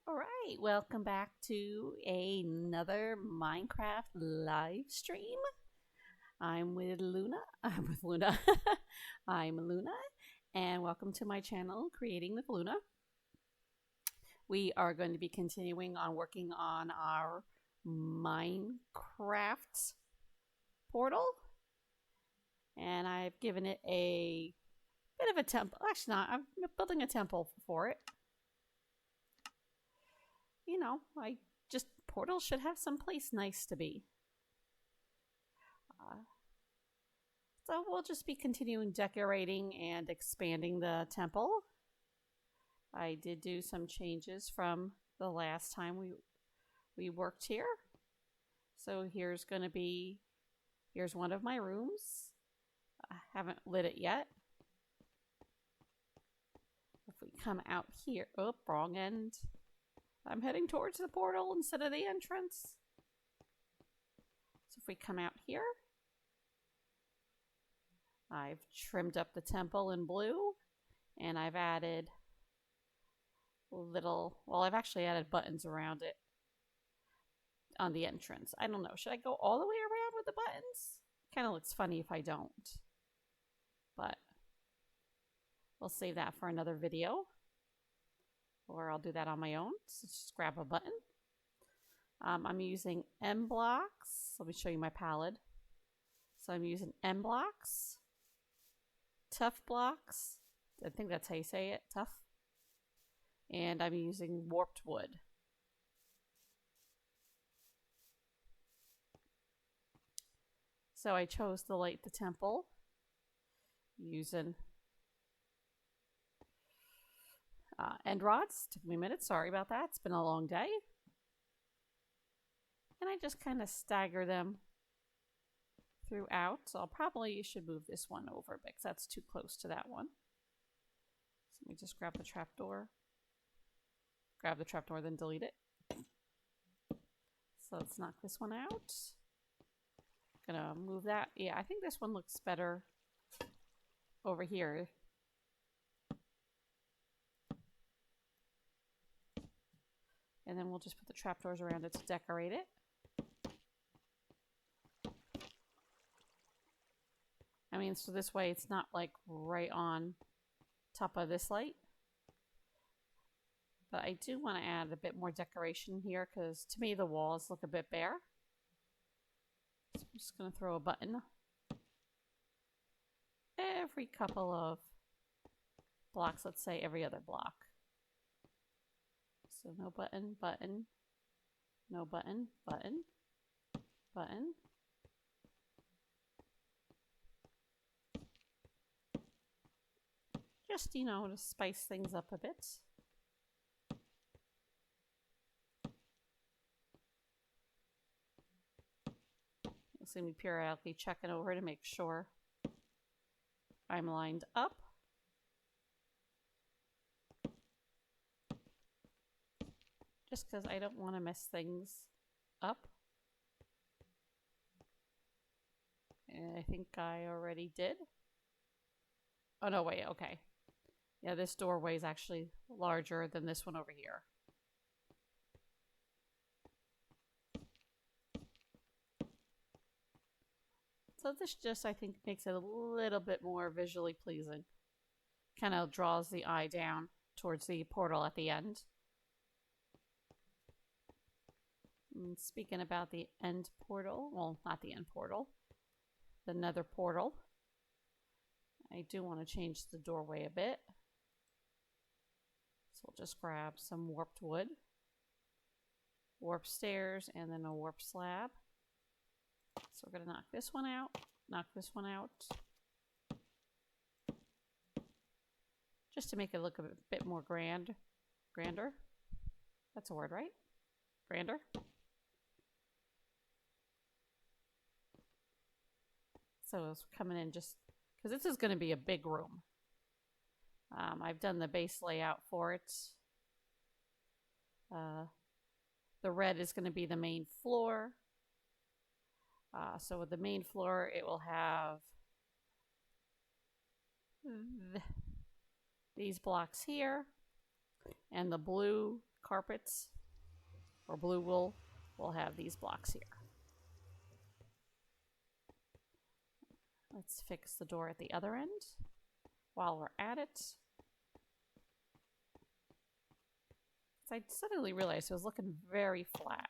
All right, welcome back to another Minecraft live stream. I'm with Luna. I'm with Luna. I'm Luna, and welcome to my channel, Creating with Luna. We are going to be continuing on working on our Minecraft portal, and I've given it a bit of a temple. Actually, not. I'm building a temple for it. You know, portals should have some place nice to be. So we'll just be continuing decorating and expanding the temple. I did do some changes from the last time we worked here. So here's one of my rooms. I haven't lit it yet. If we come out here, oh, wrong end. I'm heading towards the portal instead of the entrance. So if we come out here, I've trimmed up the temple in blue, and I've added I've actually added buttons around it on the entrance. I don't know, should I go all the way around with the buttons? Kind of looks funny if I don't, but we'll save that for another video, or I'll do that on my own. So just grab a button. I'm using M blocks. Let me show you my palette. So I'm using M blocks, tough blocks, I think that's how you say it, tough, and I'm using warped wood. So I chose to light the temple using end rods. Took me a minute, sorry about that, it's been a long day. And I just kind of stagger them throughout. So you should move this one over because that's too close to that one. So let me just grab the trapdoor. Grab the trapdoor, then delete it. So let's knock this one out. Gonna move that. Yeah, I think this one looks better over here. And then we'll just put the trapdoors around it to decorate it. I mean, so this way it's not like right on top of this light. But I do want to add a bit more decoration here because to me the walls look a bit bare. So I'm just going to throw a button every couple of blocks, let's say every other block. So no button, button, no button, button, button. Just, you know, to spice things up a bit. You'll see me periodically checking over to make sure I'm lined up. Just because I don't want to mess things up. And I think I already did. Oh no, wait, okay. Yeah, this doorway is actually larger than this one over here. So this just, I think, makes it a little bit more visually pleasing. Kind of draws the eye down towards the portal at the end. And speaking about the end portal, well, not the end portal, the nether portal, I do want to change the doorway a bit. So we'll just grab some warped wood, warp stairs, and then a warp slab. So we're going to knock this one out, knock this one out. Just to make it look a bit more grander. That's a word, right? Grander. So it's coming in just because this is going to be a big room. I've done the base layout for it. The red is going to be the main floor. So with the main floor, it will have these blocks here, and the blue carpets or blue wool, we'll have these blocks here. Let's fix the door at the other end while we're at it. I suddenly realized it was looking very flat.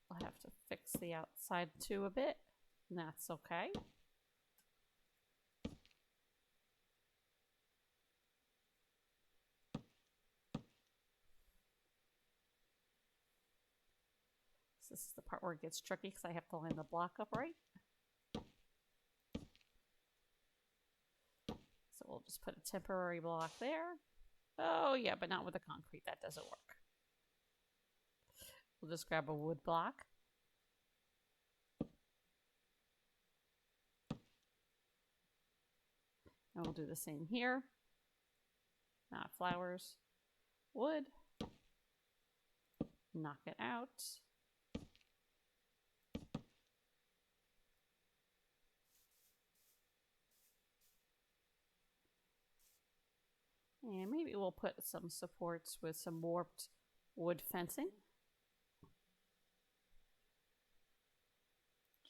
I'll have to fix the outside too a bit, and that's okay. So this is the part where it gets tricky because I have to line the block up right. So we'll just put a temporary block there. Oh yeah, but not with the concrete. That doesn't work. We'll just grab a wood block. And we'll do the same here. Not flowers. Wood. Knock it out. And maybe we'll put some supports with some warped wood fencing.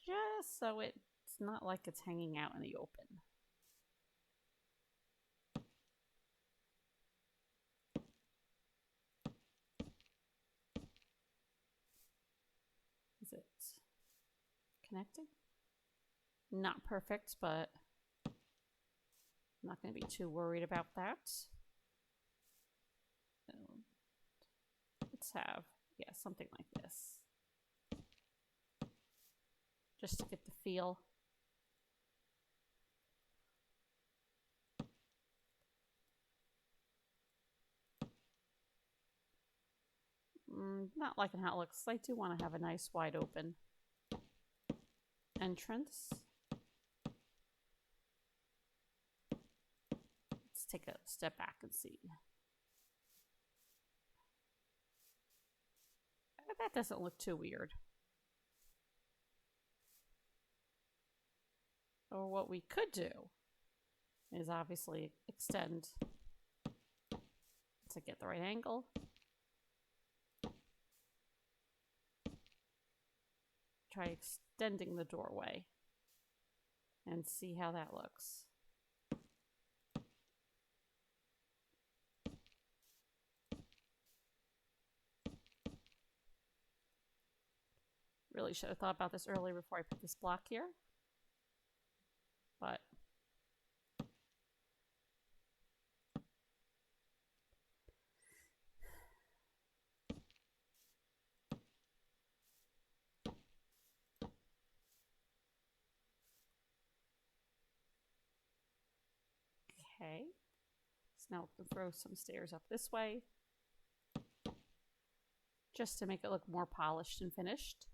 Just so it's not like it's hanging out in the open. Is it connecting? Not perfect, but I'm not going to be too worried about that. So let's have, yeah, something like this. Just to get the feel. Not liking how it looks. I do want to have a nice wide open entrance. Let's take a step back and see. That doesn't look too weird. Or what we could do is obviously extend to get the right angle. Try extending the doorway and see how that looks. Really should have thought about this earlier before I put this block here. But okay, so now we can throw some stairs up this way just to make it look more polished and finished.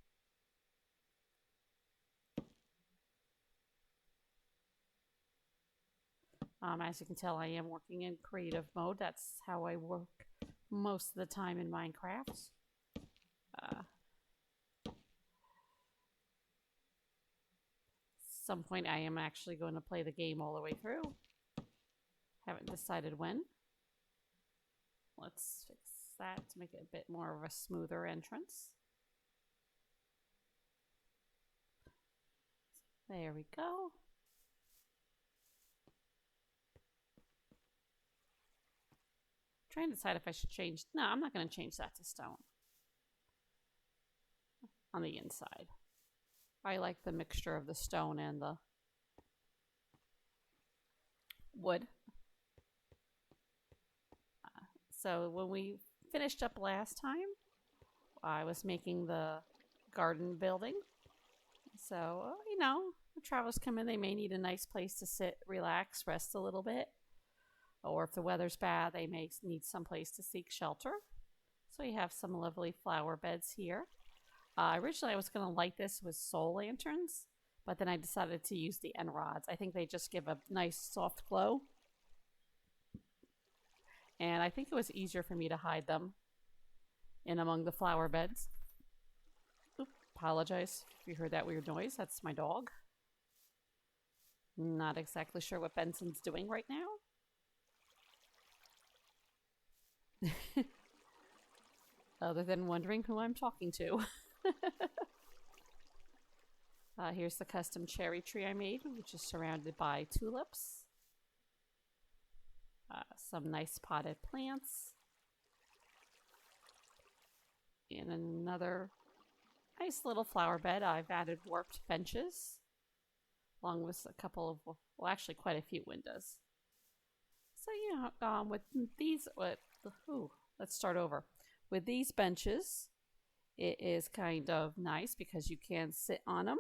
As you can tell, I am working in creative mode. That's how I work most of the time in Minecraft. Some point I am actually going to play the game all the way through. Haven't decided when. Let's fix that to make it a bit more of a smoother entrance. There we go. Trying to decide if I should change. No, I'm not going to change that to stone on the inside. I like the mixture of the stone and the wood. So when we finished up last time, I was making the garden building. So, you know, when travelers come in, they may need a nice place to sit, relax, rest a little bit. Or if the weather's bad, they may need some place to seek shelter. So you have some lovely flower beds here. Originally, I was going to light this with soul lanterns, but then I decided to use the end rods. I think they just give a nice soft glow. And I think it was easier for me to hide them in among the flower beds. Oop, apologize if you heard that weird noise. That's my dog. Not exactly sure what Benson's doing right now. other than wondering who I'm talking to. Here's the custom cherry tree I made, which is surrounded by tulips. Some nice potted plants. And another nice little flower bed. I've added warped benches, along with a couple of, well, actually quite a few windows. So, you know, with these, let's start over. With these benches, it is kind of nice because you can sit on them.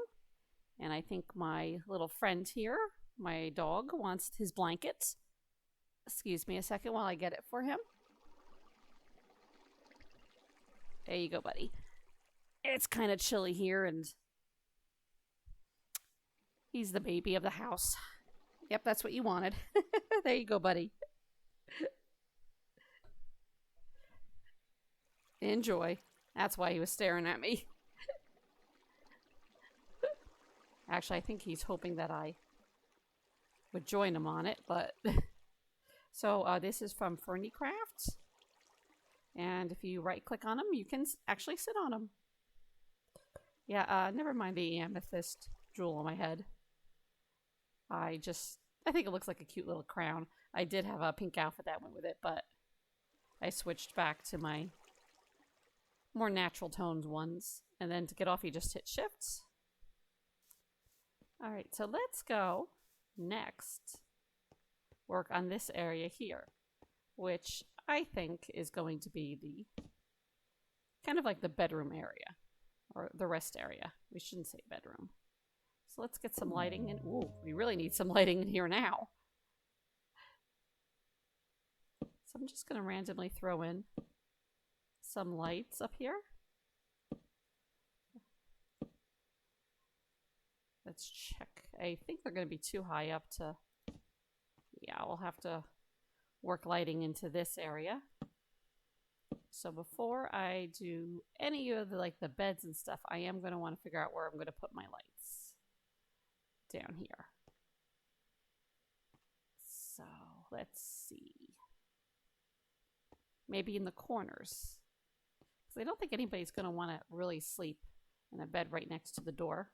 And I think my little friend here, my dog, wants his blanket. Excuse me a second while I get it for him. There you go, buddy. It's kind of chilly here, and he's the baby of the house. Yep, that's what you wanted. There you go, buddy. Enjoy. That's why he was staring at me. Actually, I think he's hoping that I would join him on it, but... So, this is from Fernie Crafts. And if you right-click on them, you can actually sit on them. Yeah, never mind the amethyst jewel on my head. I think it looks like a cute little crown. I did have a pink outfit that went with it, but I switched back to my more natural toned ones. And then to get off, you just hit shift. Alright, so let's go next work on this area here, which I think is going to be the kind of like the bedroom area, or the rest area. We shouldn't say bedroom. So let's get some lighting in. Ooh, we really need some lighting in here now. So I'm just going to randomly throw in some lights up here. Let's check. I think they're going to be too high up to... Yeah, we'll have to work lighting into this area. So before I do any of the beds and stuff, I am going to want to figure out where I'm going to put my lights. Down here. So let's see. Maybe in the corners. Because I don't think anybody's going to want to really sleep in a bed right next to the door.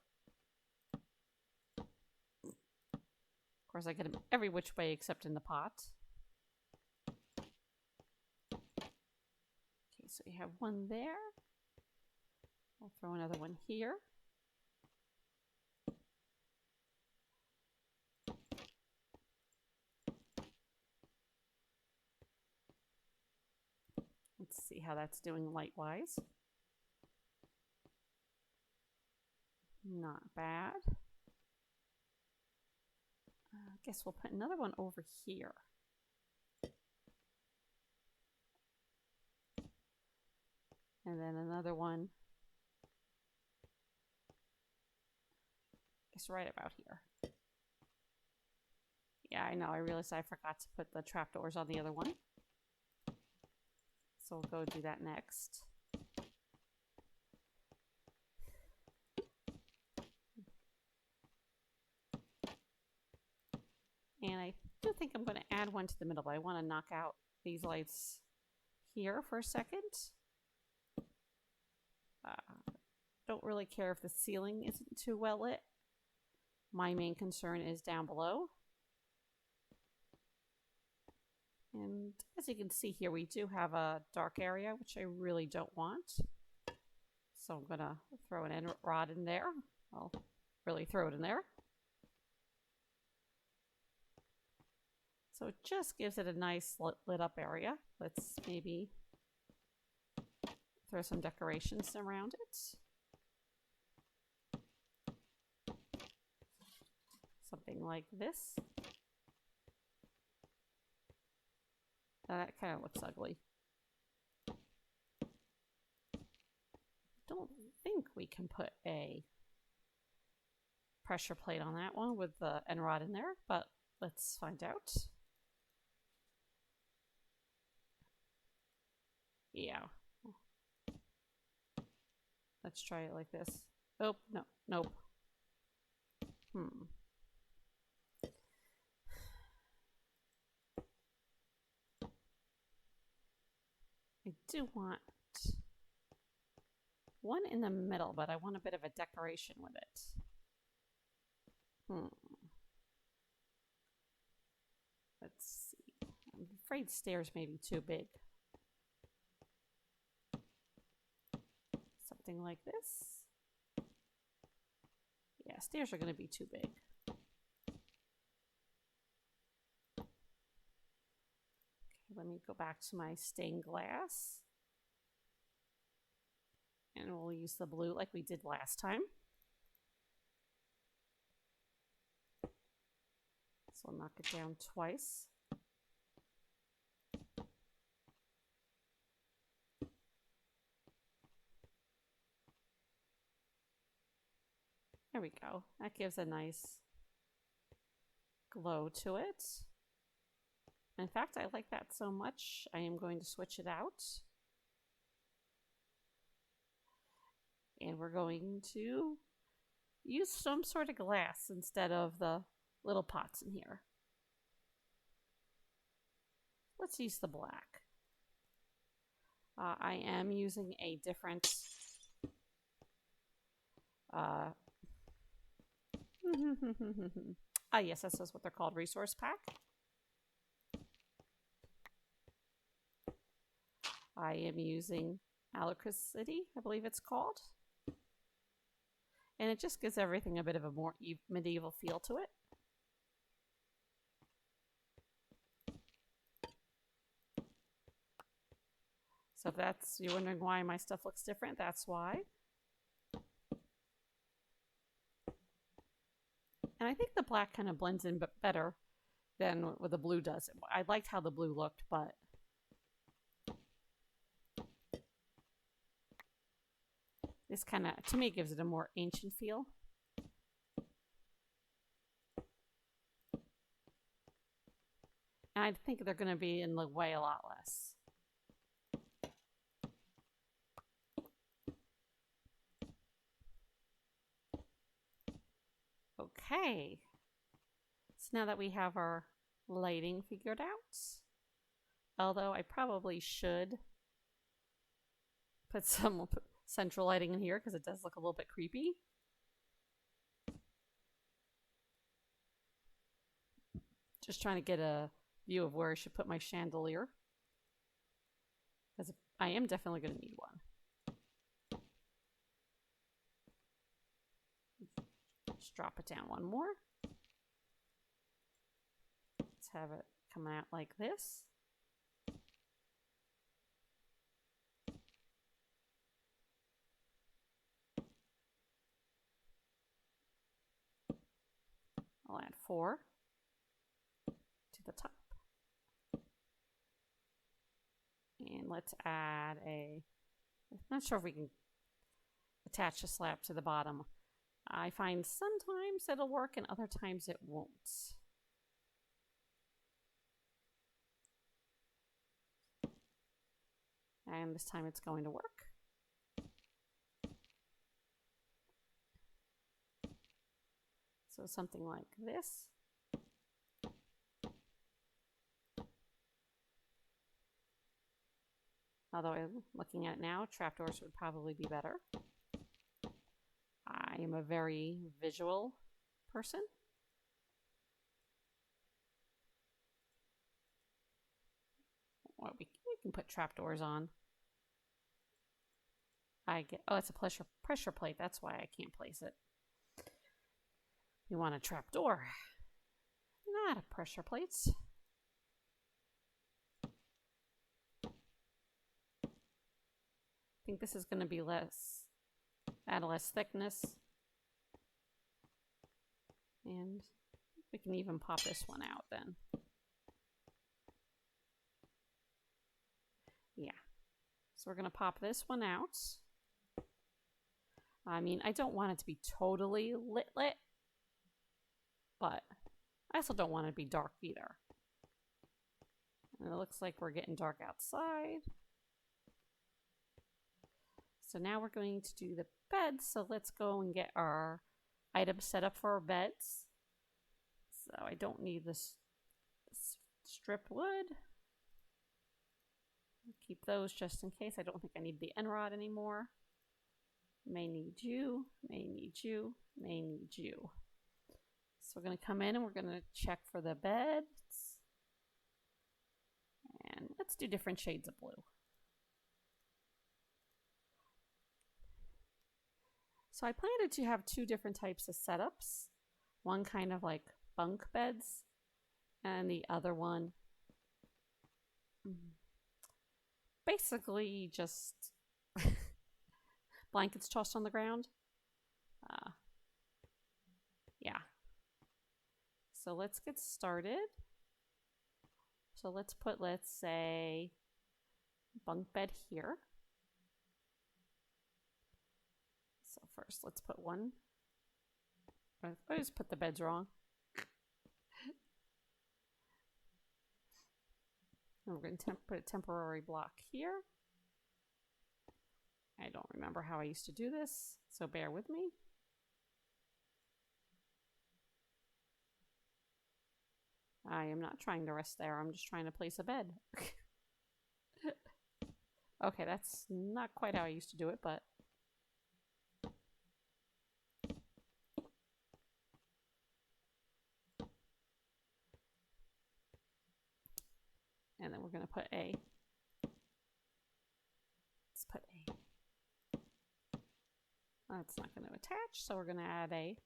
Of course, I get them every which way except in the pot. Okay, so we have one there. I'll throw another one here. Let's see how that's doing light-wise. Not bad. I guess we'll put another one over here. And then another one, I guess right about here. Yeah, I know, I realized I forgot to put the trapdoors on the other one. So we'll go do that next. And I do think I'm going to add one to the middle, but I want to knock out these lights here for a second. Don't really care if the ceiling isn't too well lit. My main concern is down below. And as you can see here, we do have a dark area, which I really don't want. So I'm going to throw an end rod in there. I'll really throw it in there. So it just gives it a nice lit up area. Let's maybe throw some decorations around it. Something like this. That kind of looks ugly. Don't think we can put a pressure plate on that one with the end rod in there, but let's find out. Yeah. Let's try it like this. Oh, no, nope. I do want one in the middle, but I want a bit of a decoration with it. Let's see. I'm afraid stairs may be too big. Something like this. Yeah, stairs are going to be too big. Okay, let me go back to my stained glass. And we'll use the blue like we did last time. So I'll knock it down twice. There we go. That gives a nice glow to it. In fact, I like that so much, I am going to switch it out. And we're going to use some sort of glass instead of the little pots in here. Let's use the black. I am using a different yes, this is what they're called, resource pack. I am using Alacrity, I believe it's called. And it just gives everything a bit of a more medieval feel to it. So if you're wondering why my stuff looks different, that's why. And I think the black kind of blends in better than what the blue does. I liked how the blue looked, but this kind of, to me, gives it a more ancient feel. And I think they're going to be in the way a lot less. Okay. So now that we have our lighting figured out, although I probably should put some central lighting in here because it does look a little bit creepy. Just trying to get a view of where I should put my chandelier, because I am definitely going to need one. Just drop it down one more. Let's have it come out like this. I'll add 4 to the top. And let's add I'm not sure if we can attach a slab to the bottom. I find sometimes it'll work and other times it won't. And this time it's going to work. So something like this. Although I'm looking at it now, trapdoors would probably be better. I am a very visual person. Well, we can put trapdoors on. It's a pressure plate. That's why I can't place it. You want a trapdoor, not a pressure plate. I think this is going to be add less thickness. And we can even pop this one out then. Yeah. So we're going to pop this one out. I mean, I don't want it to be totally lit, but I also don't want it to be dark either. And it looks like we're getting dark outside. So now we're going to do the beds. So let's go and get our items set up for our beds. So I don't need this strip wood. Keep those just in case. I don't think I need the end rod anymore. May need you, may need you, may need you. So we're going to come in and we're going to check for the beds. And let's do different shades of blue. So I planned to have two different types of setups. One kind of like bunk beds, and the other one basically just blankets tossed on the ground. Yeah. So let's get started. So let's put, let's say, bunk bed here. So first, let's put one. I just put the beds wrong. And we're going to put a temporary block here. I don't remember how I used to do this, so bear with me. I am not trying to rest there. I'm just trying to place a bed. Okay, that's not quite how I used to do it, but and then we're going to put a. Let's put a. That's not going to attach, so we're going to add a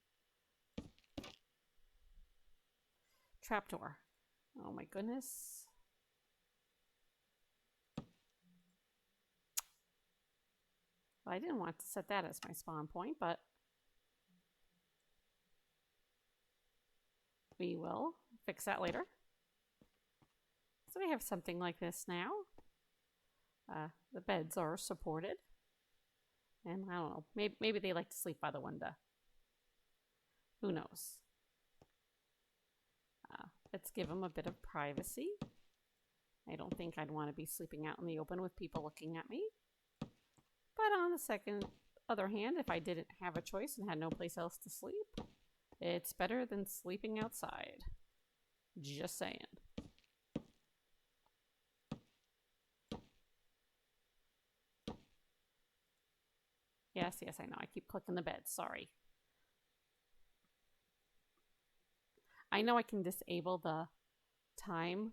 trapdoor. Oh my goodness. Well, I didn't want to set that as my spawn point, but we will fix that later. So we have something like this now. The beds are supported. And I don't know, maybe they like to sleep by the window. Who knows? Let's give them a bit of privacy. I don't think I'd want to be sleeping out in the open with people looking at me. But on the other hand, if I didn't have a choice and had no place else to sleep, it's better than sleeping outside. Just saying. Yes, I know. I keep clicking the bed. Sorry. I know I can disable the time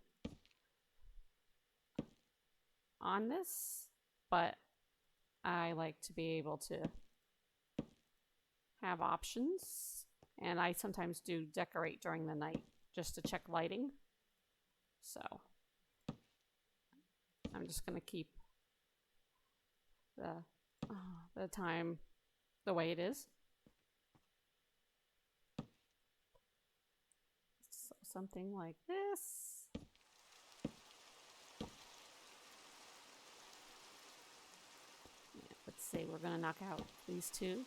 on this, but I like to be able to have options. And I sometimes do decorate during the night just to check lighting. So I'm just going to keep the time the way it is. So something like this. Let's see, we're going to knock out these two.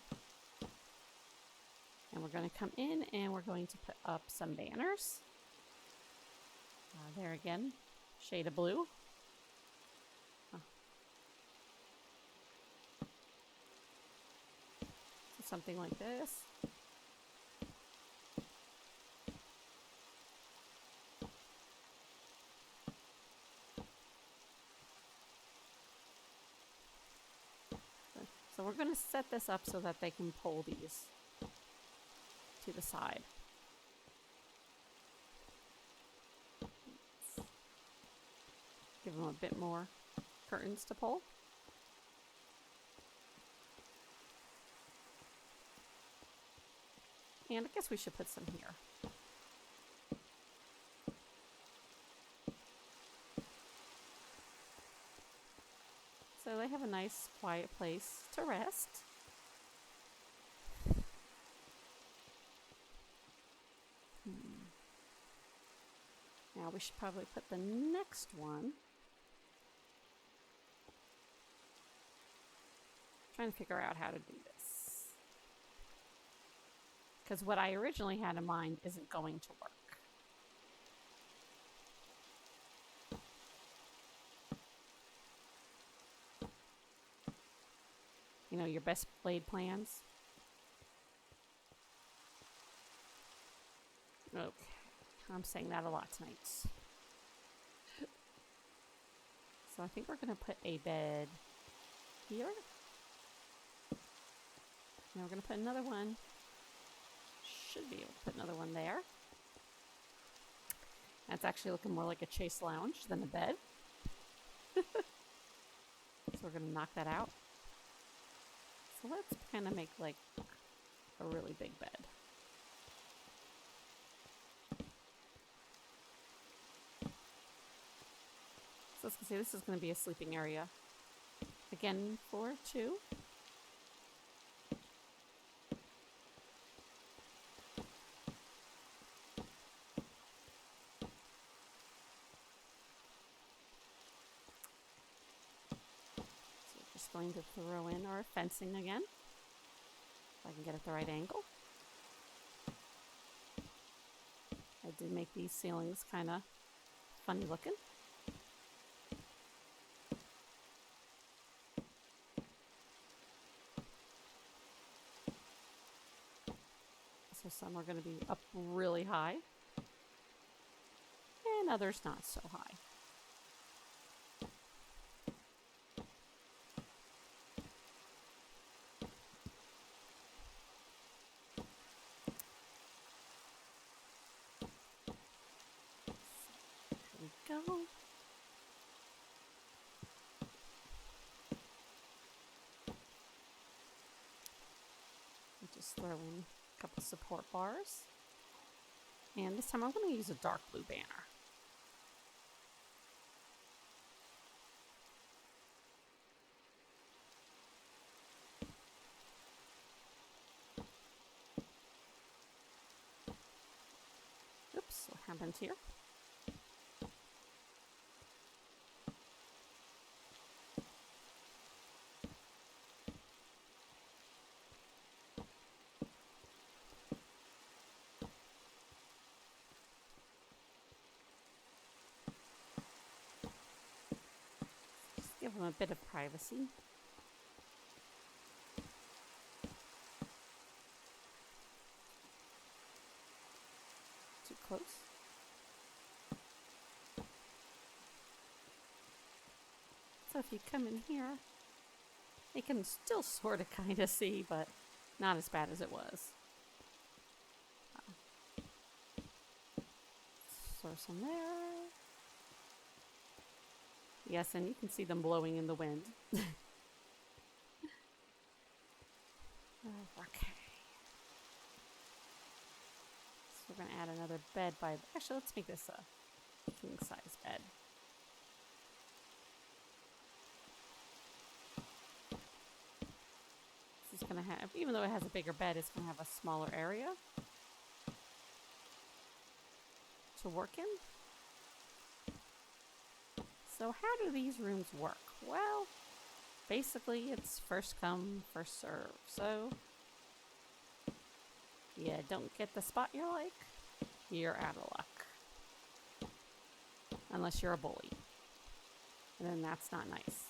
And we're going to come in and we're going to put up some banners. There again, shade of blue. So something like this. So we're going to set this up so that they can pull these to the side. Let's give them a bit more curtains to pull. And I guess we should put some here. So they have a nice quiet place to rest. Now we should probably put the next one. Trying to figure out how to do this. Because what I originally had in mind isn't going to work. You know, your best laid plans. Okay, I'm saying that a lot tonight. So I think we're going to put a bed here. Now we're going to put another one. Should be able to put another one there. That's actually looking more like a chase lounge than a bed. So we're going to knock that out. So let's kind of make like a really big bed. So let's see, this is going to be a sleeping area. Again, for 2. Just going to throw in our fencing again, if I can get it the right angle. I did make these ceilings kind of funny looking. So some are going to be up really high, and others not so high. Go. Just throw in a couple support bars. And this time I'm going to use a dark blue banner. Oops, what happened here? Give them a bit of privacy. Too close. So if you come in here, they can still sort of kind of see, but not as bad as it was. Throw some there. Yes, and you can see them blowing in the wind. Okay. So we're going to add another bed by... Actually, let's make this a king-size bed. This is going to have... Even though it has a bigger bed, it's going to have a smaller area to work in. So how do these rooms work? Well, basically it's first come, first serve. So you don't get the spot you like, you're out of luck. Unless you're a bully. And then that's not nice.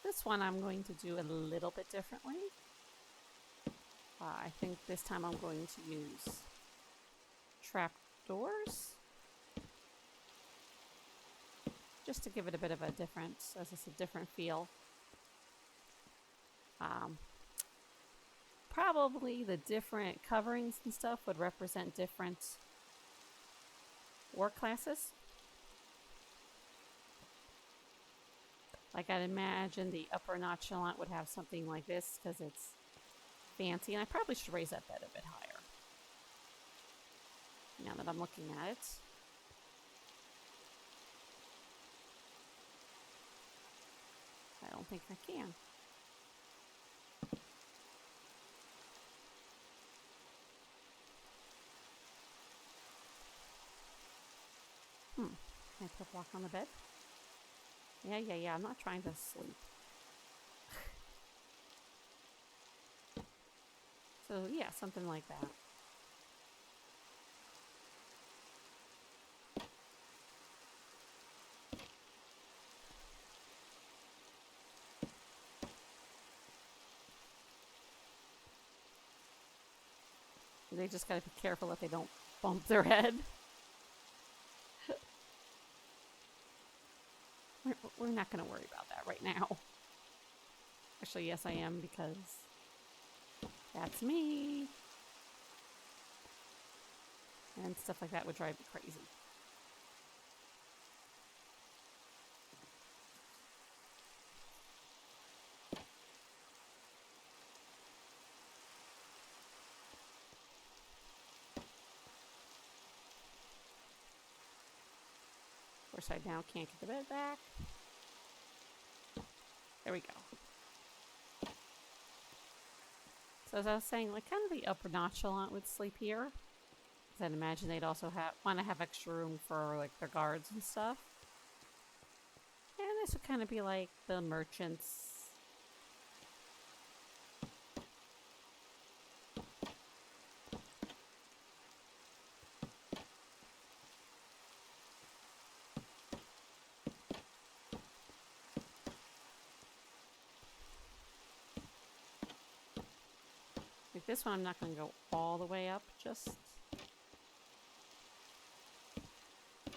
This one I'm going to do a little bit differently. I think this time I'm going to use trap doors, just to give it a bit of a different, as it's a different feel. Probably the different coverings and stuff would represent different war classes. Like I'd imagine the upper nonchalant would have something like this because it's fancy, and I probably should raise that bed a bit higher. Now that I'm looking at it. I don't think I can. Can I put a block on the bed? Yeah, I'm not trying to sleep. So yeah, something like that. They just gotta be careful that they don't bump their head. We're not gonna worry about that right now. Actually, yes, I am, because that's me. And stuff like that would drive me crazy. Of course, I now can't get the bed back. There we go. So as I was saying, like kind of the upper nonchalant would sleep here. Because I'd imagine they'd also want to have extra room for like their guards and stuff. And this would kind of be like the merchants. Like this one, I'm not going to go all the way up, just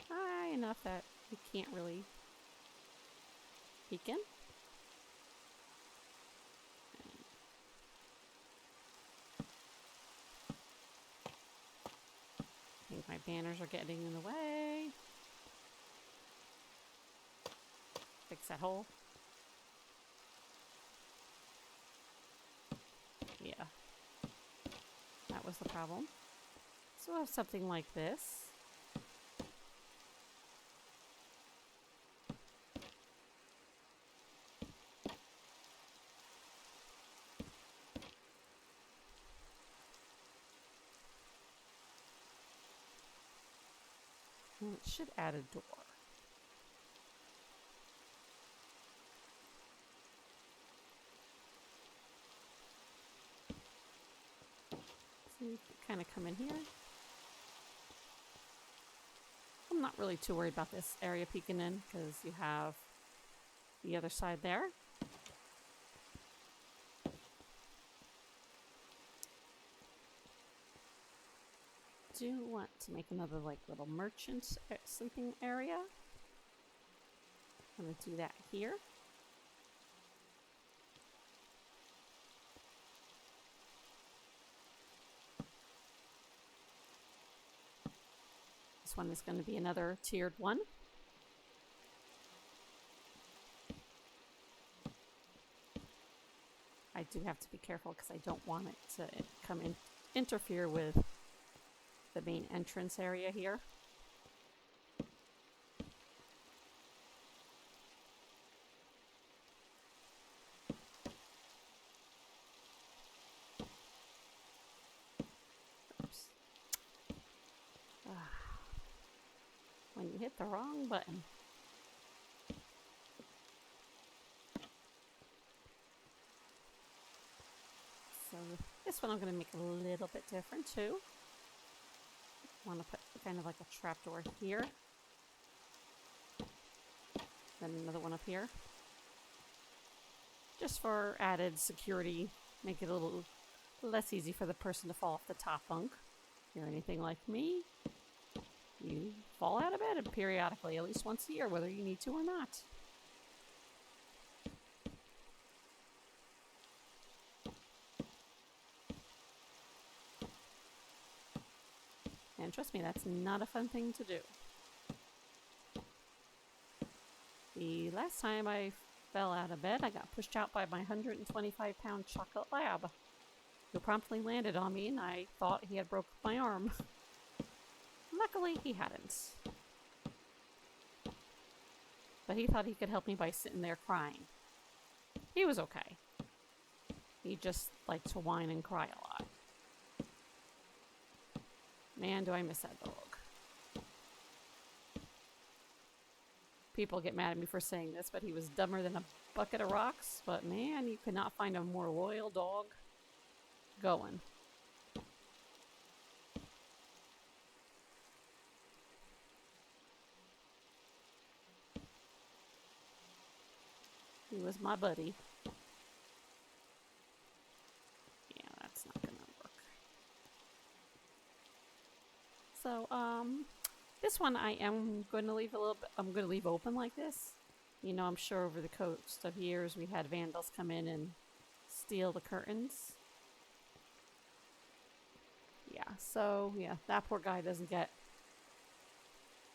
high enough that you can't really peek in. I think my banners are getting in the way. Fix that hole. Yeah. That was the problem. So I have something like this. And it should add a door. So you can kind of come in here. I'm not really too worried about this area peeking in because you have the other side there. Do want to make another like little merchant sleeping area. I'm going to do that here. This one is going to be another tiered one. I do have to be careful because I don't want it to interfere with the main entrance area here. Oops. When you hit the wrong button. So this one I'm going to make a little bit different too. I want to put kind of like a trapdoor here. Then another one up here. Just for added security, make it a little less easy for the person to fall off the top bunk. If you're anything like me, you fall out of bed periodically, at least once a year, whether you need to or not. And trust me, that's not a fun thing to do. The last time I fell out of bed, I got pushed out by my 125-pound chocolate lab, who promptly landed on me, and I thought he had broken my arm. Luckily, he hadn't. But he thought he could help me by sitting there crying. He was okay. He just liked to whine and cry a lot. Man, do I miss that dog. People get mad at me for saying this, but he was dumber than a bucket of rocks. But man, you could not find a more loyal dog going. He was my buddy. Yeah, that's not gonna work. So, this one I am going to leave a little bit. I'm going to leave open like this You know, I'm sure over the course of years we had vandals come in and steal the curtains. Yeah, so yeah, that poor guy doesn't get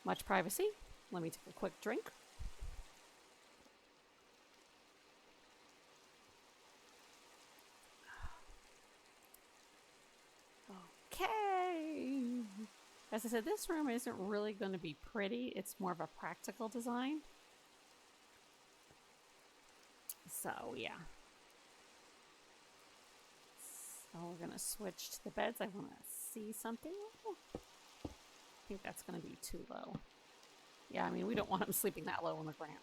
much privacy. Let me take a quick drink. Okay. As I said, this room isn't really going to be pretty. It's more of a practical design. So, yeah. So we're going to switch to the beds. I want to see something. Oh, I think that's going to be too low. Yeah, I mean, we don't want him sleeping that low on the ground.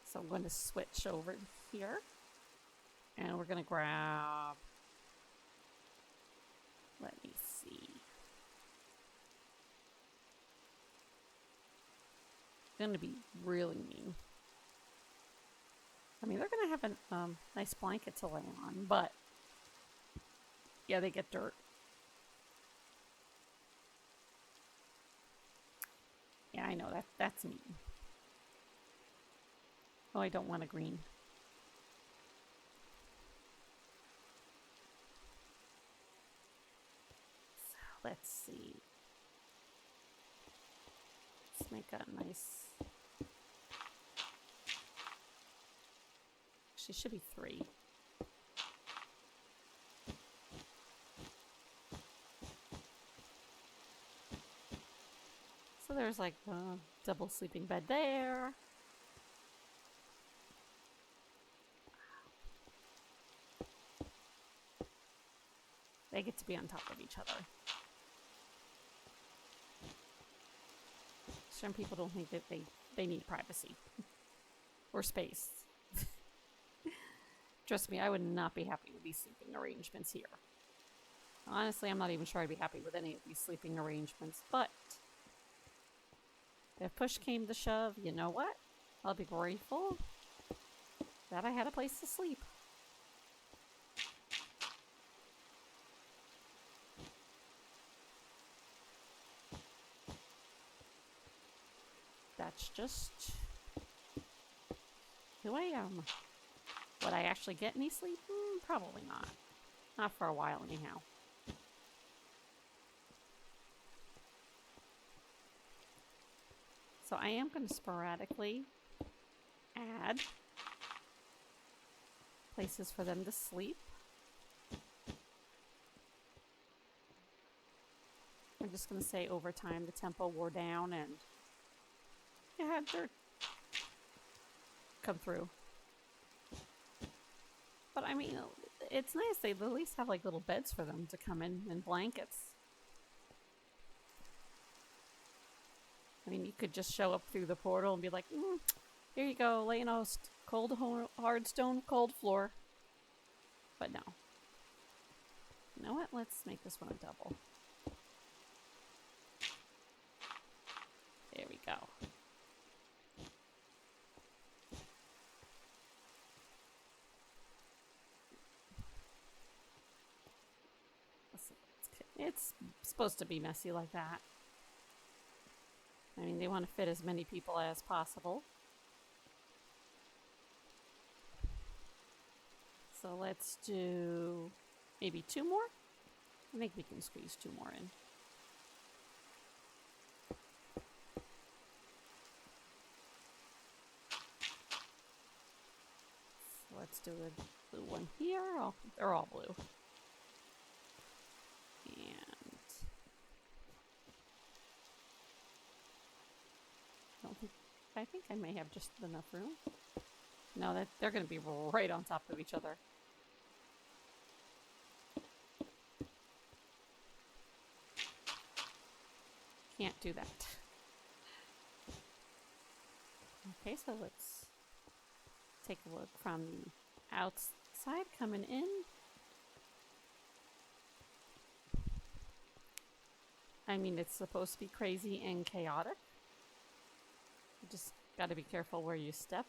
So I'm going to switch over here. And we're going to grab... Let me see. Going to be really mean. I mean, they're going to have a nice blanket to lay on, but yeah, they get dirt. Yeah, I know that's mean. Oh, I don't want a green. So let's see. Let's make a nice... Actually, should be 3. So there's like a double sleeping bed there. They get to be on top of each other. Some people don't think that they need privacy or space. Trust me, I would not be happy with these sleeping arrangements here. Honestly, I'm not even sure I'd be happy with any of these sleeping arrangements, but if push came to shove, you know what? I'll be grateful that I had a place to sleep. That's just who I am. Would I actually get any sleep? Probably not. Not for a while, anyhow. So I am going to sporadically add places for them to sleep. I'm just going to say over time the tempo wore down and it had dirt come through. But I mean, it's nice. They at least have like little beds for them to come in and blankets. I mean, you could just show up through the portal and be like, here you go, lay in a cold, hard stone, cold floor. But no. You know what? Let's make this one a double. There we go. It's supposed to be messy like that. I mean, they want to fit as many people as possible. So let's do maybe 2 more. I think we can squeeze 2 more in. So let's do a blue one here. Oh, they're all blue. And I think I may have just enough room. No, that they're going to be right on top of each other. Can't do that. Okay, so let's take a look from the outside coming in. I mean, it's supposed to be crazy and chaotic. You just got to be careful where you step.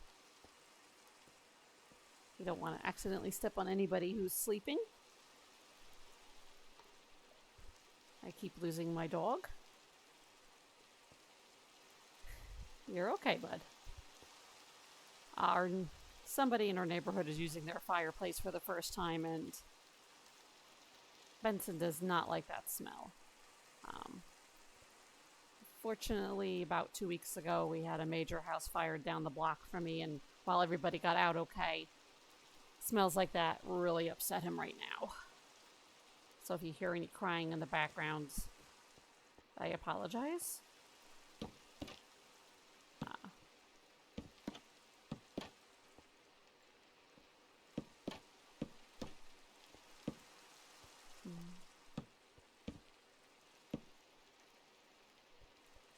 You don't want to accidentally step on anybody who's sleeping. I keep losing my dog. You're okay, bud. Somebody in our neighborhood is using their fireplace for the first time, and Benson does not like that smell. Fortunately, about 2 weeks ago, we had a major house fire down the block from me, and while everybody got out okay, smells like that really upset him right now. So if you hear any crying in the background, I apologize.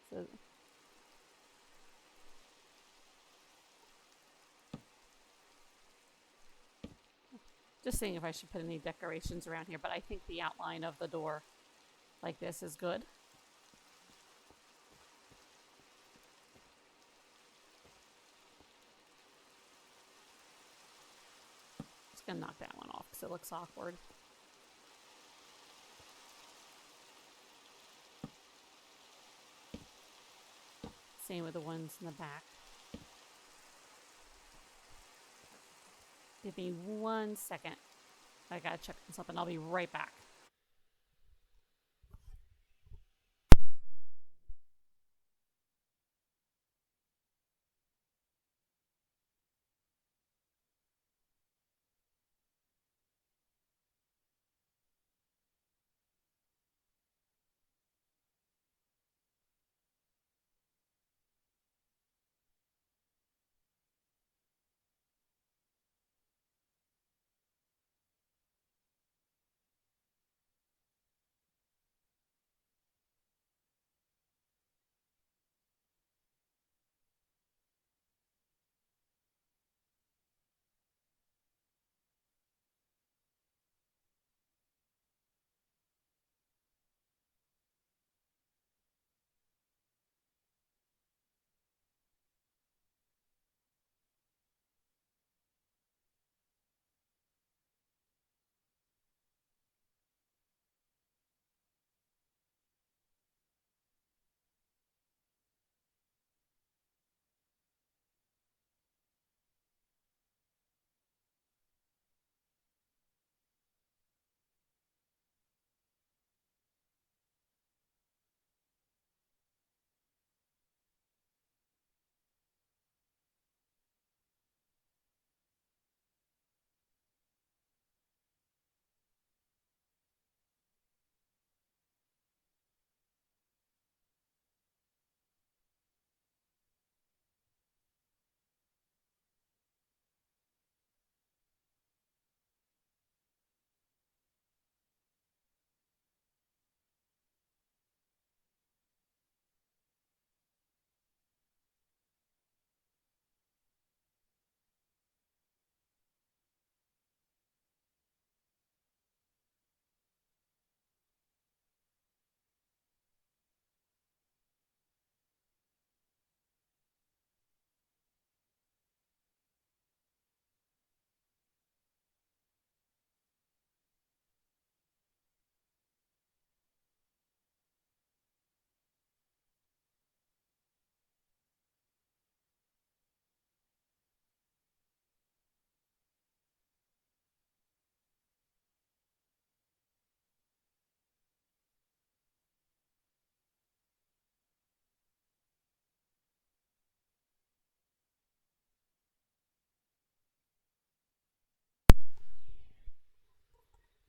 So, just seeing if I should put any decorations around here, but I think the outline of the door like this is good. Just gonna knock that one off because it looks awkward. Same with the ones in the back. Give me 1 second. I gotta check something. I'll be right back.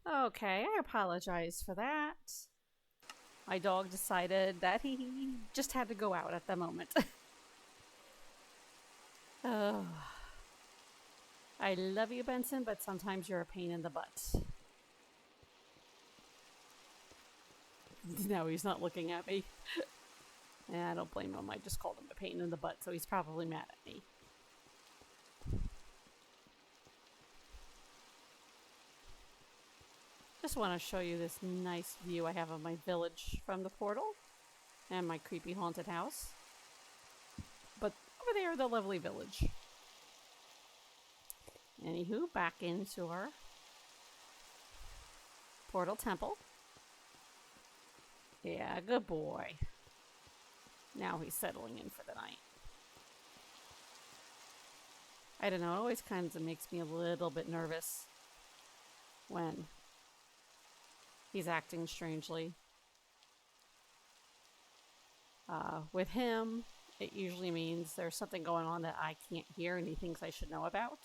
Okay, I apologize for that. My dog decided that he just had to go out at the moment. Oh, I love you, Benson, but sometimes you're a pain in the butt. No, he's not looking at me. I don't blame him. I just called him a pain in the butt, so he's probably mad at me. Just want to show you this nice view I have of my village from the portal and my creepy haunted house. But over there, the lovely village. Anywho, back into our portal temple. Yeah, good boy. Now he's settling in for the night. I don't know, it always kind of makes me a little bit nervous when he's acting strangely. With him, it usually means there's something going on that I can't hear and he thinks I should know about.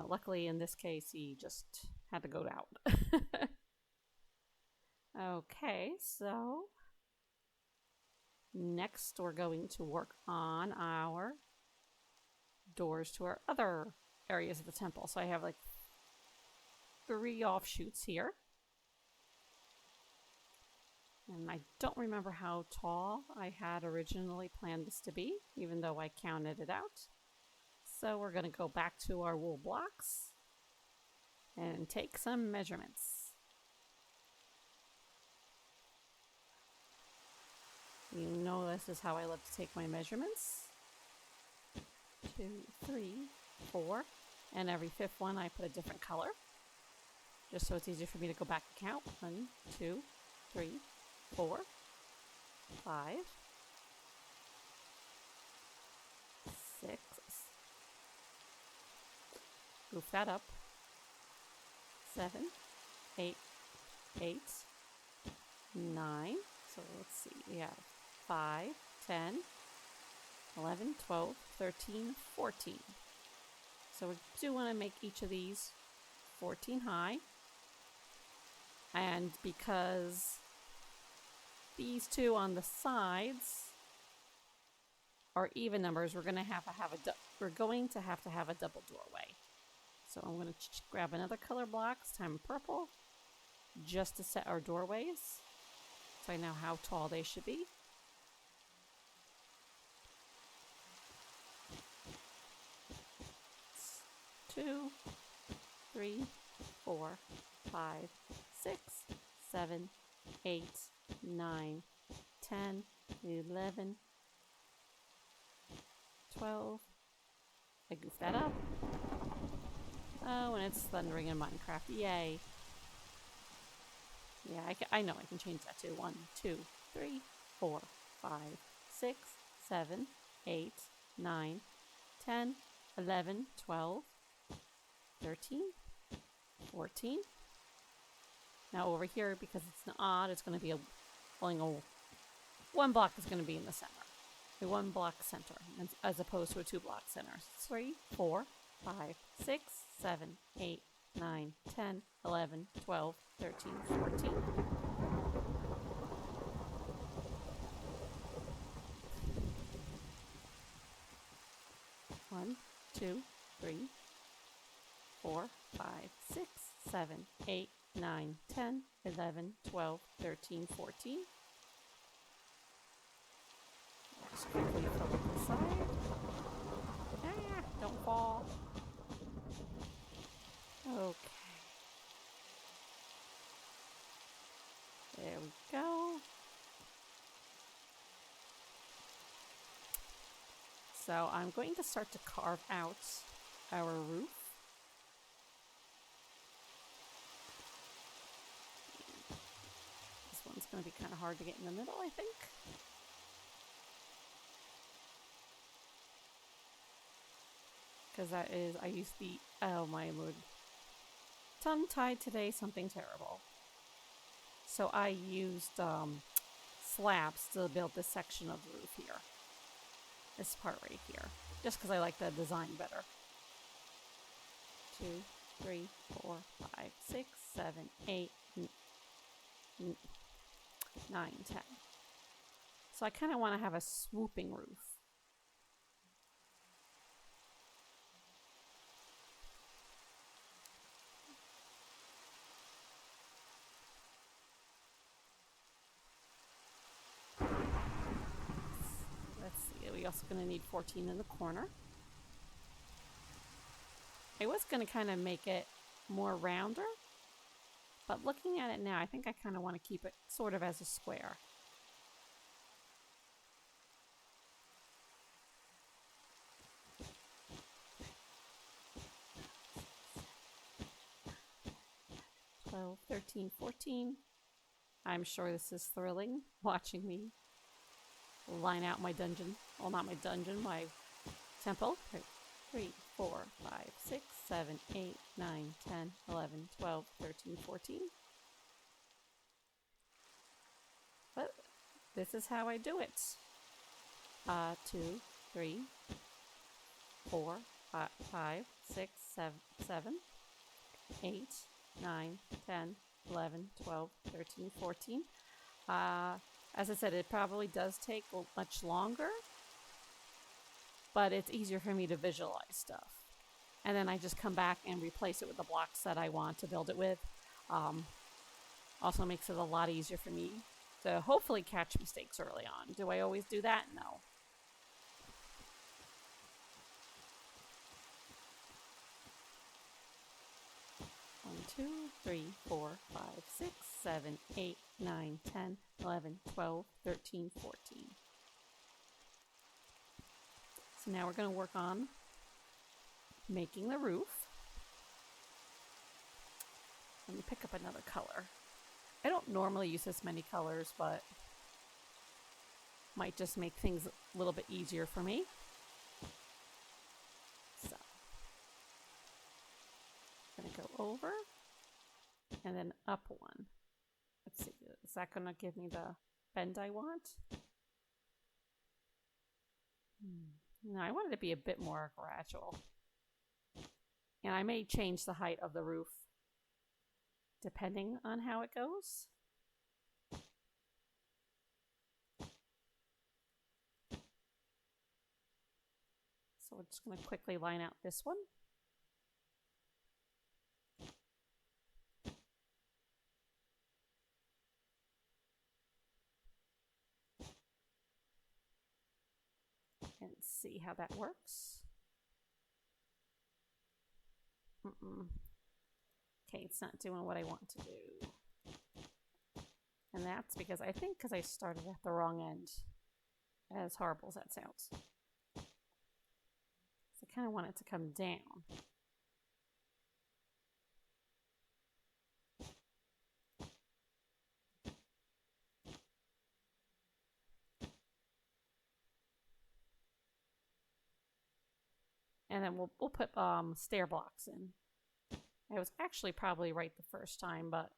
Luckily in this case, he just had to go out. Okay, so next we're going to work on our doors to our other areas of the temple. So I have like 3 offshoots here. And I don't remember how tall I had originally planned this to be, even though I counted it out. So we're going to go back to our wool blocks and take some measurements. You know this is how I love to take my measurements. 2, 3, 4, and every 5th one I put a different color, just so it's easier for me to go back and count. 1, 2, 3, 4, 5, 6. Goof that up. 7, 8, 8, 9. So let's see. We have 5, 10, 11, 12, 13, 14. So we do want to make each of these 14 high. And because these 2 on the sides are even numbers, we're going to have to have a double doorway. So I'm going to grab another color block, this time purple, just to set our doorways, so I know how tall they should be. It's 2, 3, 4, 5, 6, 7, 8, 9, 10, 11, 12. I goofed that up. Oh, and it's thundering in Minecraft. Yay. Yeah, I know I can change that to 1, 2, 3, 4, 5, 6, 7, 8, 9, 10, 11, 12, 13, 14. Now over here, because it's an odd, it's going to be only 1 block is going to be in the center. A 1 block center, as opposed to a 2 block center. 3, 4, 5, 6, 7, 8, 9, 10, 11, 12, 13, 14. One, 2, 3, 4, 5, 6, 7, 8, 9, 10, 11, 12, 13, 14. Just quickly fill up the side. Ah, don't fall. Okay. There we go. So I'm going to start to carve out our roof. This one's going to be kind of hard to get in the middle, I think. Because I used oh my lord. Tongue-tied today, something terrible. So I used slabs to build this section of the roof here. This part right here. Just because I like the design better. 2, 3, 4, 5, 6, 7, 8, 9, 10. So I kind of want to have a swooping roof. We're also going to need 14 in the corner. I was going to kind of make it more rounder, but looking at it now, I think I kind of want to keep it sort of as a square. 12, 13, 14. I'm sure this is thrilling, watching me line out my dungeon. Well, not my dungeon, my temple. 3, 4, 5, 6, 7, 8, 9, 10, 11, 12, 13, 14. But this is how I do it. 2, 3, 4, 5, 6, 7, 8, 9, 10, 11, 12, 13, 14. As I said, it probably does take much longer, but it's easier for me to visualize stuff. And then I just come back and replace it with the blocks that I want to build it with. Also makes it a lot easier for me to hopefully catch mistakes early on. Do I always do that? No. One, 2, 3, 4, 5, 6, 7, 8, 9, 10, 11, 12, 13, 14. So now we're going to work on making the roof. Let me pick up another color. I don't normally use this many colors, but might just make things a little bit easier for me. So I'm going to go over and then up one. Let's see, is that going to give me the bend I want? No, I want it to be a bit more gradual. And I may change the height of the roof depending on how it goes. So we're just going to quickly line out this one. And see how that works. Okay, it's not doing what I want to do. And that's because I started at the wrong end, as horrible as that sounds. So I kind of want it to come down. And then we'll put stair blocks in. I was actually probably right the first time, but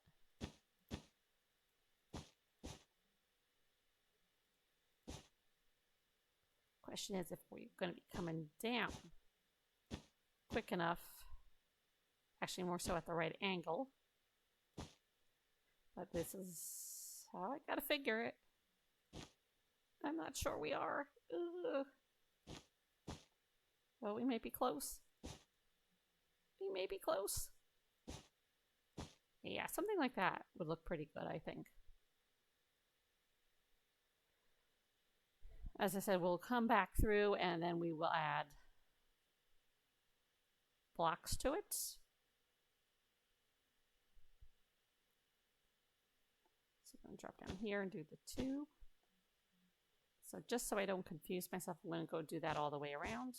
question is if we're going to be coming down quick enough, actually more so at the right angle. But this is how I gotta figure it. I'm not sure we are. Ugh. Well, we may be close. We may be close. Yeah, something like that would look pretty good, I think. As I said, we'll come back through and then we will add blocks to it. So I'm going to drop down here and do the 2. So just so I don't confuse myself, I'm going to go do that all the way around.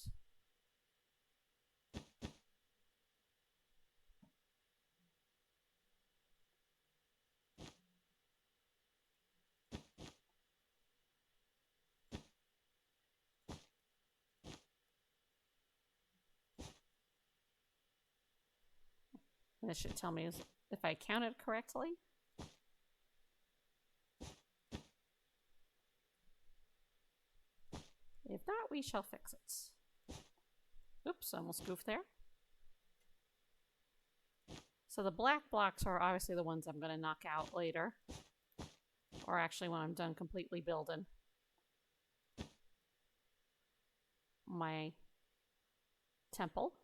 And this should tell me if I counted correctly. If not, we shall fix it. Oops, almost goofed there. So the black blocks are obviously the ones I'm going to knock out later. Or actually when I'm done completely building my temple.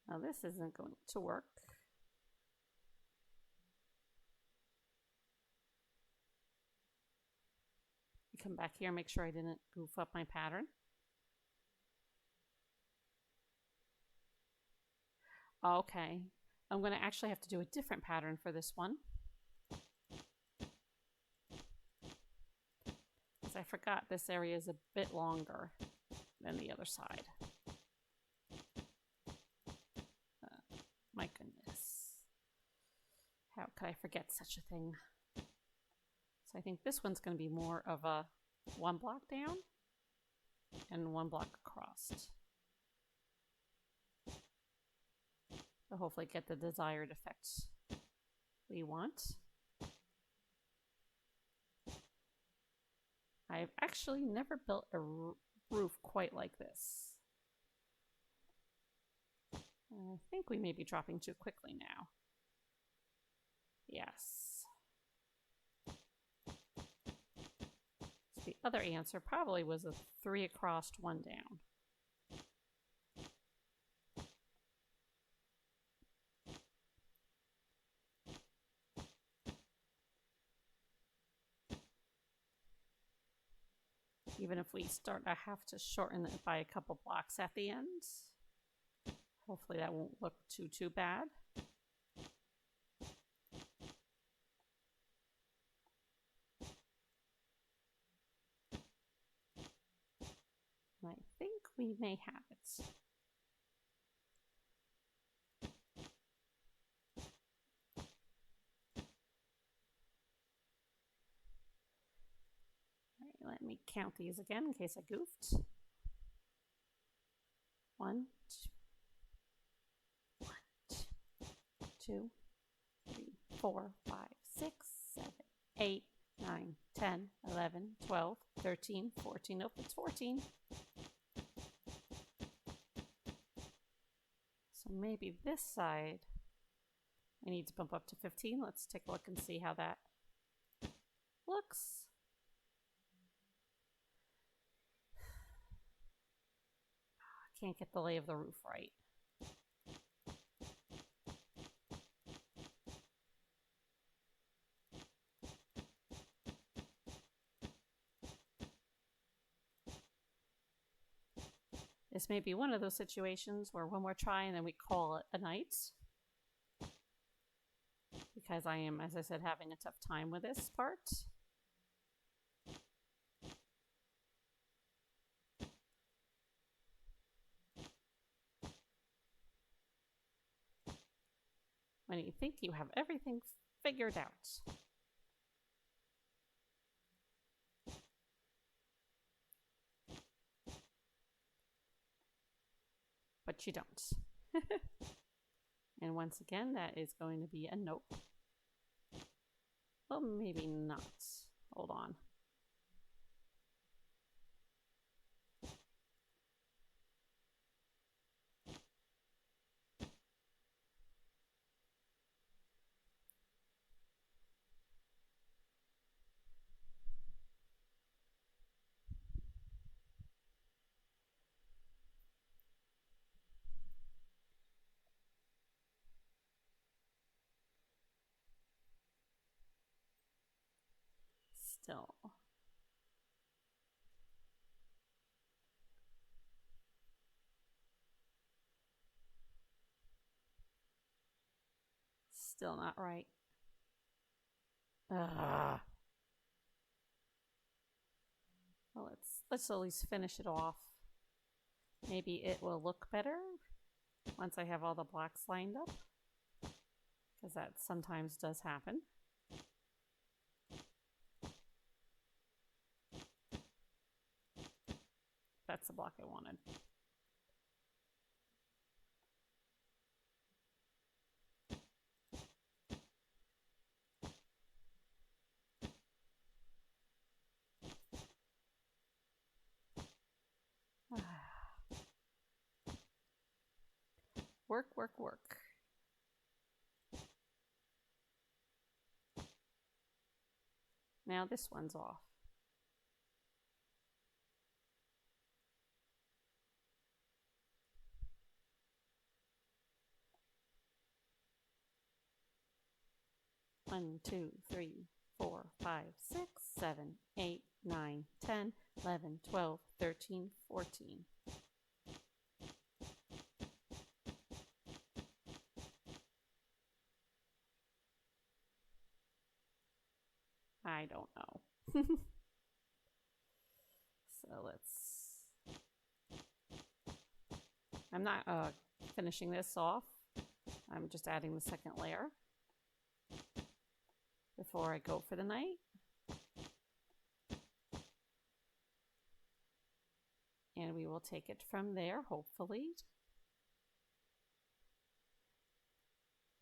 Now this isn't going to work. Come back here, make sure I didn't goof up my pattern. Okay, I'm going to actually have to do a different pattern for this one. Because I forgot this area is a bit longer than the other side. My goodness. How could I forget such a thing? So I think this one's going to be more of a 1 block down and 1 block across. So hopefully get the desired effect we want. I've actually never built a roof quite like this. I think we may be dropping too quickly now. Yes. So the other answer probably was a 3 across, 1 down. Even if we start, I have to shorten it by a couple blocks at the end. Hopefully that won't look too bad. I think we may have it. All right, let me count these again in case I goofed. 1, 2, 3, 4, 5, 6, 7, 8, 9, 10, 11, 12, 13, 14. Nope, it's 14. So maybe this side I need to bump up to 15. Let's take a look and see how that looks. I can't get the lay of the roof right. This may be one of those situations where when we're trying, then we call it a night. Because I am, as I said, having a tough time with this part. When you think you have everything figured out. But you don't. And once again, that is going to be a nope. Well, maybe not. Hold on. Still. Still not right. Well, let's at least finish it off. Maybe it will look better once I have all the blocks lined up, because that sometimes does happen. That's the block I wanted. Work, work, work. Now this one's off. One, 2, 3, 4, 5, 6, 7, 8, 9, 10, 11, 12, 13, 14. I don't know. So I'm not finishing this off. I'm just adding the second layer before I go for the night. And we will take it from there, hopefully.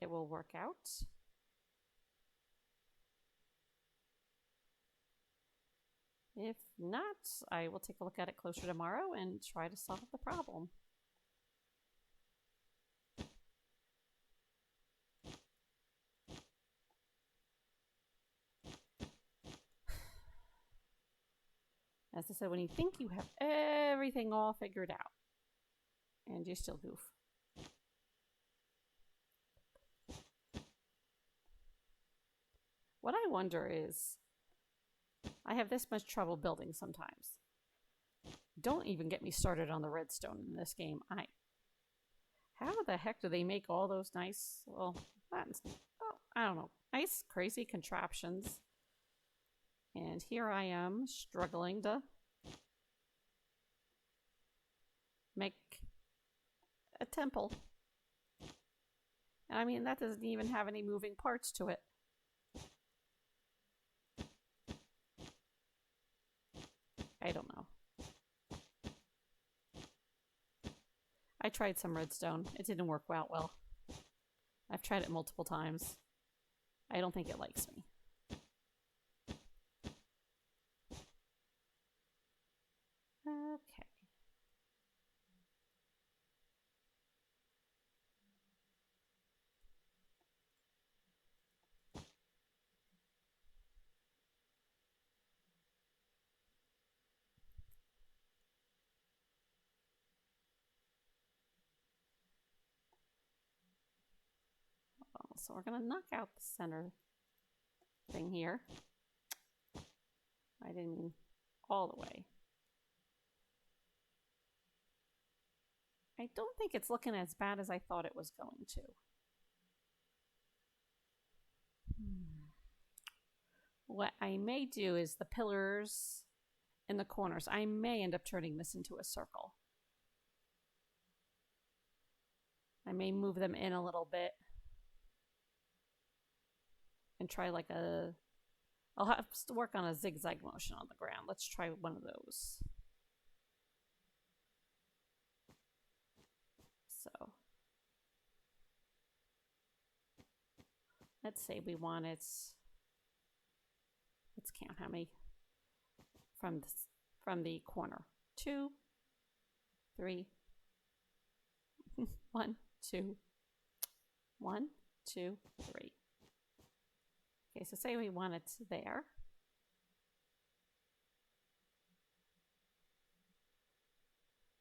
It will work out. If not, I will take a look at it closer tomorrow and try to solve the problem. As I said, when you think you have everything all figured out, and you still goof. What I wonder is, I have this much trouble building sometimes. Don't even get me started on the redstone in this game. How the heck do they make all those nice, well, I don't know, nice, crazy contraptions? And here I am struggling to make a temple. And I mean, that doesn't even have any moving parts to it. I don't know. I tried some redstone. It didn't work out well. I've tried it multiple times. I don't think it likes me. Okay. So we're going to knock out the center thing here. I didn't mean all the way. I don't think it's looking as bad as I thought it was going to. What I may do is the pillars in the corners, I may end up turning this into a circle. I may move them in a little bit and try like I'll have to work on a zigzag motion on the ground. Let's try one of those. So let's say we want it, let's count how many from the corner. 2, 3, 1, 2, 1, 2, 3. Okay, so say we want it there.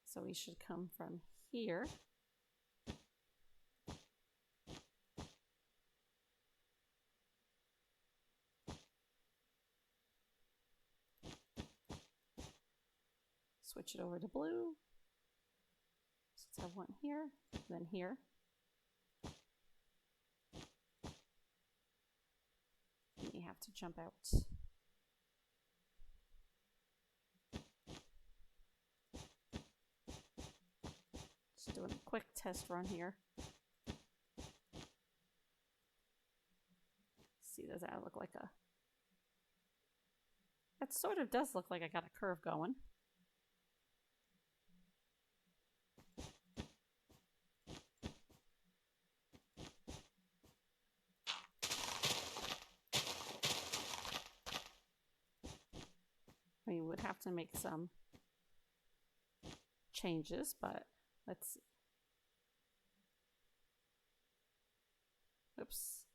So we should come from here. Switch it over to blue. So let's have one here, then here. And you have to jump out. Just doing a quick test run here. See, does that look like a... That sort of does look like I got a curve going. We would have to make some changes, but let's see. Oops.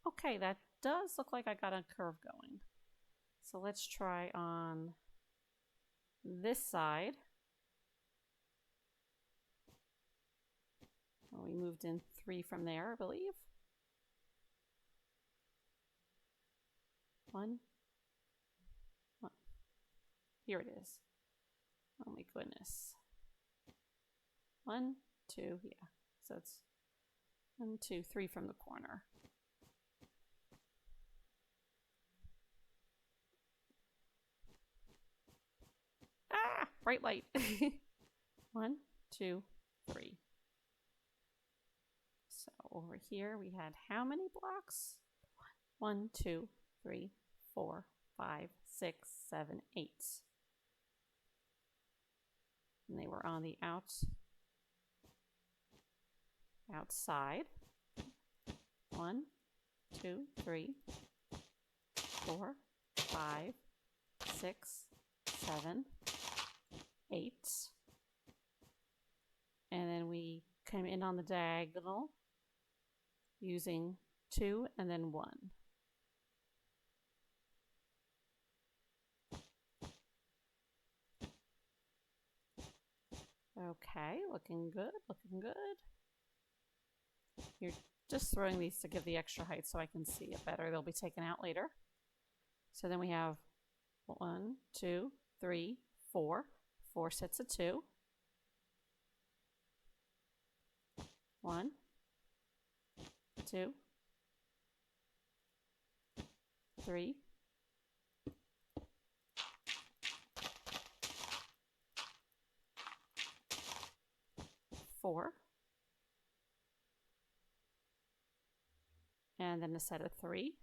Okay, that does look like I got a curve going. So let's try on this side. Well, we moved in 3 from there, I believe. 1. Here it is. Oh my goodness. 1, 2, yeah. So it's 1, 2, 3 from the corner. bright light. 1, 2, 3. So over here we had how many blocks? 1, 2, 3, 4, 5, 6, 7, 8. And they were on the outside. 1, 2, 3, 4, 5, 6, 7, 8. And then we came in on the diagonal using 2 and then 1. Okay, looking good, looking good. You're just throwing these to give the extra height so I can see it better. They'll be taken out later. So then we have 1, 2, 3, 4. 4 sets of 2. 1, 2, 3, 4. And then a set of 3.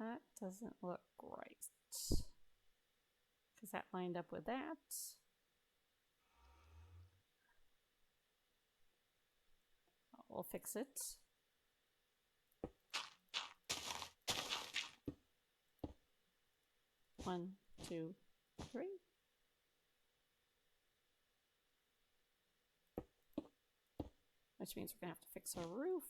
That doesn't look right, because that lined up with that. We'll fix it. One, 2, 3. Which means we're going to have to fix our roof.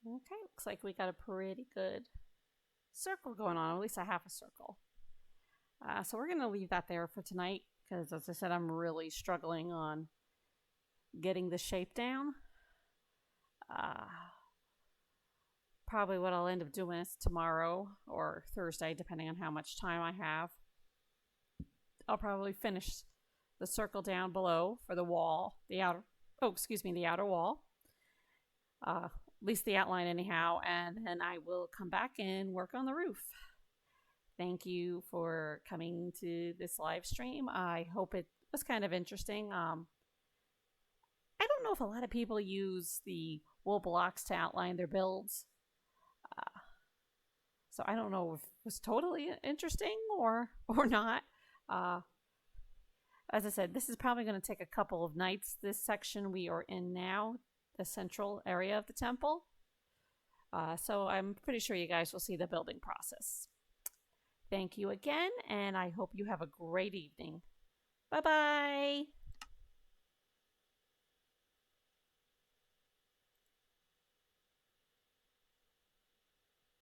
Okay, looks like we got a pretty good circle going on, at least a half a circle. So we're going to leave that there for tonight because, as I said, I'm really struggling on getting the shape down. Probably what I'll end up doing is tomorrow or Thursday, depending on how much time I have. I'll probably finish the circle down below for the wall, the outer wall. At least the outline anyhow, and then I will come back and work on the roof. Thank you for coming to this live stream. I hope it was kind of interesting. I don't know if a lot of people use the wool blocks to outline their builds. So I don't know if it was totally interesting or not. As I said, this is probably going to take a couple of nights. This section we are in now, the central area of the temple. So I'm pretty sure you guys will see the building process. Thank you again, and I hope you have a great evening. Bye-bye.